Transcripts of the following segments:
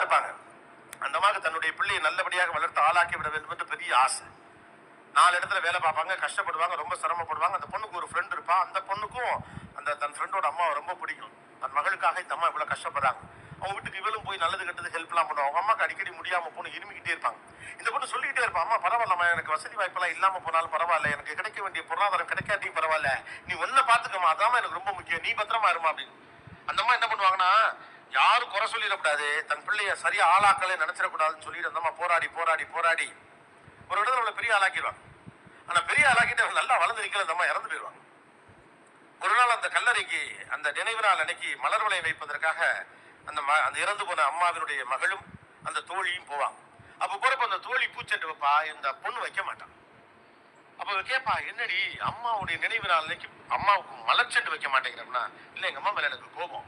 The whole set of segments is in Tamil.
இருப்பாங்க. அந்த அம்மாவுக்கு தன்னுடைய பிள்ளையை நல்லபடியாக வளர்த்து ஆளாக்கி விட வேண்டும் என்று பெரிய ஆசை. 4 இடத்துல வேலை பார்ப்பாங்க, கஷ்டப்படுவாங்க, ரொம்ப சிரமப்படுவாங்க. அந்த பொண்ணுக்கு ஒரு ஃப்ரெண்ட் இருப்பா. அந்த பொண்ணுக்கும் அந்த தன் ஃப்ரெண்டோட அம்மாவை ரொம்ப பிடிக்கும். தன் மகளுக்காக இந்த அம்மா இவ்வளவு கஷ்டப்படுறாங்க. அவங்க வீட்டுக்கு இவளும் போய் நல்லது கெட்டது ஹெல்ப் எல்லாம் பண்ணுவாங்க. அவங்க அம்மாக்கு அடிக்கடி முடியாம போன இருமிக்கிட்டே இருப்பாங்க. இந்த பொண்ணு சொல்லிக்கிட்டே இருப்பான், அம்மா பரவாயில்லம்மா, எனக்கு வசதி வாய்ப்பெல்லாம் இல்லாம போனாலும் பரவாயில்ல, எனக்கு கிடைக்க வேண்டிய பொருளாதாரம் கிடைக்காட்டியும் பரவாயில்ல, நீ ஒன்ன பாத்துக்கமா, அதாம எனக்கு ரொம்ப முக்கியம், நீ பத்திரமா இருமா அப்படின்னு. அந்த அம்மா என்ன பண்ணுவாங்கன்னா, யாரும் குறை சொல்லிடக்கூடாது, தன் பிள்ளைய சரியா ஆளாக்கலே நினைச்சிடக்கூடாதுன்னு சொல்லிட்டு அந்த அம்மா போராடி போராடி போராடி ஒரு இடத்துல அவளை பெரிய ஆளாக்கிடுவாங்க. ஆனா பெரிய ஆளாக்கிட்டு அவள் நல்லா வளர்ந்து நிக்கல, அந்த அம்மா இறந்து போயிடுவாங்க. ஒரு நாள் அந்த கல்லறைக்கு அந்த நினைவு நாள் அன்னைக்கு மலர் வளையம் வைப்பதற்காக அந்த இறந்து போன அம்மாவினுடைய மகளும் அந்த தோழியும் போவாங்க. அப்ப போறப்ப அந்த தோழி பூச்செண்டு வைப்பா, இந்த பொண்ணு வைக்க மாட்டான். அப்ப கேப்பா, என்னடி அம்மாவுடைய நினைவு நாள் அன்னைக்கு அம்மாவுக்கு மலர் செண்டு வைக்க மாட்டேங்கிறோம்னா, இல்ல எங்க அம்மா மேல எனக்கு கோபம்.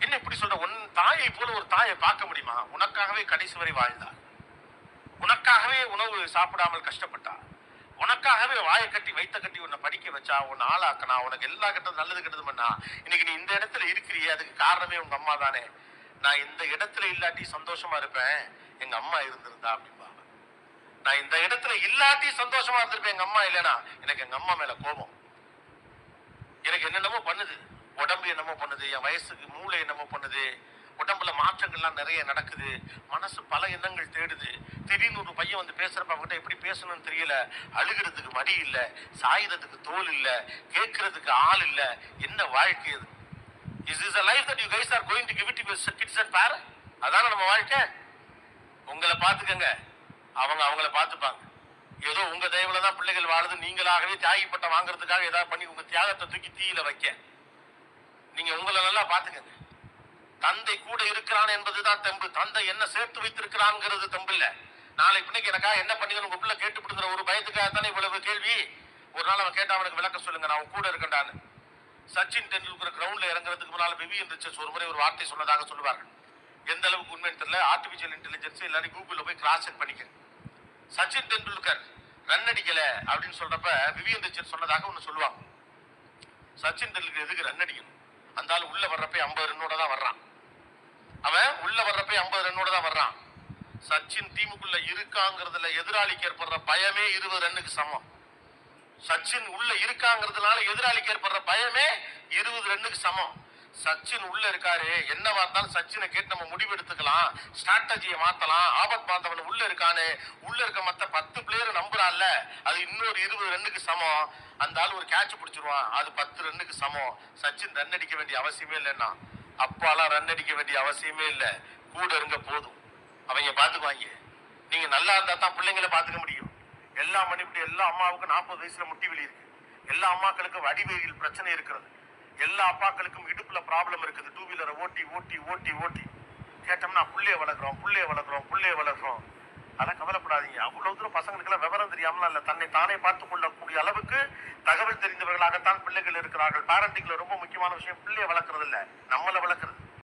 என்ன இப்படி சொல்ற, உன் தாயை போல ஒரு தாயை பார்க்க முடியுமா? உனக்காகவே கடைசி வரை வாழ்ந்தார், உனக்காகவே உணவு சாப்பிடாமல் கஷ்டப்பட்டா, உனக்காகவே வாயை கட்டி வைத்த கட்டி உன்னை படிக்க வச்சா, உன்னை ஆளாக்கனா, உனக்கு எல்லா கெட்டதும் நல்லது கெட்டது பண்ணா, இன்னைக்கு நீ இந்த இடத்துல இருக்கிறியே அதுக்கு காரணமே உங்க அம்மா தானே. நான் இந்த இடத்துல இல்லாட்டி சந்தோஷமா இருப்பேன், எங்க அம்மா இருந்திருந்தா அப்படின்பா. நான் இந்த இடத்துல இல்லாட்டி சந்தோஷமா இருந்திருப்பேன், எங்க அம்மா இல்லைனா. எனக்கு எங்க அம்மா மேல கோபம். எனக்கு என்னென்னமோ பண்ணுது, உடம்பு என்னமோ பண்ணுது, என் வயசுக்கு மூளை என்னமோ பண்ணுது, உடம்புல மாற்றங்கள்லாம் நிறைய நடக்குது, மனசு பல எண்ணங்கள் தேடுது. திடீர்னு ஒரு பையன் வந்து பேசுறப்ப அவங்ககிட்ட எப்படி பேசணும்னு தெரியல, அழுகிறதுக்கு மடி இல்ல, சாயுறதுக்கு தோல் இல்ல, கேட்கறதுக்கு ஆள் இல்ல. என்ன வாழ்க்கை அது? Is this a life that you guys are going to give it to your kids and parents? அதான நம்ம வாழ்க்கை. உங்களை பாத்துக்கங்க, அவங்க அவங்கள பாத்துப்பாங்க. ஏதோ உங்க தயவுல தான் பிள்ளைகள் வாழுது, நீங்களாகவே தியாகி பட்டம் வாங்குறதுக்காக ஏதாவது பண்ணி உங்க தியாகத்தை தூக்கி தீயில வைக்க. நீங்க உங்களை நல்லா பாத்துக்கங்க. தந்தை கூட இருக்கிறான் என்பதுதான் தெம்பு. தந்தை என்ன சேர்த்து வைத்திருக்கிறான்ங்கிறது தெம்பு இல்ல. நாளை பின்னைக்கு எனக்காக என்ன பண்ணீங்கன்னு உங்க பிள்ளை கேட்டுப்படுங்கிற ஒரு பயத்துக்காக தானே இவ்வளவு கேள்வி. ஒரு நாள் அவன் கேட்டா அவனுக்கு விளக்க சொல்லுங்க, நான் கூட இருக்கண்டான்னு. சச்சின் டெண்டுல்கர் கிரவுண்ட்ல இறங்குறதுக்கு முன்னால விவியன் ரிச்சர்ட்ஸ் ஒரு முறை ஒரு வார்த்தை சொன்னதாக சொல்லுவார்கள். எந்த அளவுக்கு உண்மைன்னு தெரியல, ஆர்டிபிஷியல் இன்டெலிஜென்ஸ் எல்லாரும் கூகுள்ல போய் கிராஸ் செக் பண்ணிக்க. சச்சின் டெண்டுல்கர் ரன் அடிக்கல அப்படின்னு சொல்றப்ப விவியன் ரிச்சர்ட்ஸ் சொன்னதாக ஒண்ணு சொல்லுவாங்க. சச்சின் டெண்டுல்கர் எதுக்கு ரன் அடிக்கணும்? அந்த ஆள் உள்ள வர்றப்ப 50 ரன்னோட தான் வர்றான். அவன் உள்ள வர்றப்ப 50 ரன்னோட தான் வர்றான். சச்சின் டீமுக்குள்ள இருக்காங்கிறதுல எதிராளிக்கு ஏற்படுற பயமே 20 ரன்னுக்கு சமம். சச்சின் உள்ள இருக்காங்கிறதுனால எதிராளிக்கு ஏற்படுற பயமே 20 ரன்னுக்கு சமம். சச்சின் உள்ள இருக்காரு, என்னவா இருந்தாலும் சச்சினை கேட்டு நம்ம முடிவு எடுத்துக்கலாம், ஸ்ட்ராட்டஜியை மாத்தலாம். ஆபத் பாந்தவன் உள்ள இருக்கானு, உள்ள இருக்க மத்த 10 பிளேயர் நம்புறான்ல, அது இன்னொரு 20 ரன்னுக்கு சமம். அந்த ஆள் ஒரு கேட்ச் பிடிச்சிருவான், அது 10 ரன்னுக்கு சமம். சச்சின் ரன் அடிக்க வேண்டிய அவசியமே இல்லைன்னா, அப்பாலாம் ரன் அடிக்க வேண்டிய அவசியமே இல்லை, கூட இருங்க போதும், அவங்க பாத்துக்குவாங்க. நீங்க நல்லா இருந்தா தான் பிள்ளைங்களை பாத்துக்க முடியும். எல்லா மணிப்படி எல்லா அம்மாவுக்கும் 40 வயசுல முட்டி வலி இருக்கு, எல்லா அம்மாக்களுக்கும் வடிவேலில் பிரச்சனை இருக்கிறது, எல்லா அப்பாக்களுக்கும் இடுப்புல ப்ராப்ளம் இருக்குது. 2 வீலரை ஓட்டி ஓட்டி ஓட்டி ஓட்டி கேட்டோம்னா புள்ளைய வளர்க்குறோம் புள்ளைய வளர்க்குறோம் புள்ளைய வளர்க்குறோம். அதெல்லாம் கவலைப்படாதீங்க. அவ்வளவு தூரம் பசங்களுக்கெல்லாம் விவரம் தெரியாமலாம் இல்லை, தன்னை தானே பார்த்துக் கொள்ளக்கூடிய அளவுக்கு தகவல் தெரிந்தவர்களாகத்தான் பிள்ளைகள் இருக்கிறார்கள். பேரண்டிங்ல ரொம்ப முக்கியமான விஷயம் பிள்ளைய வளர்க்கறது இல்லை, நம்மளை வளர்க்கறது.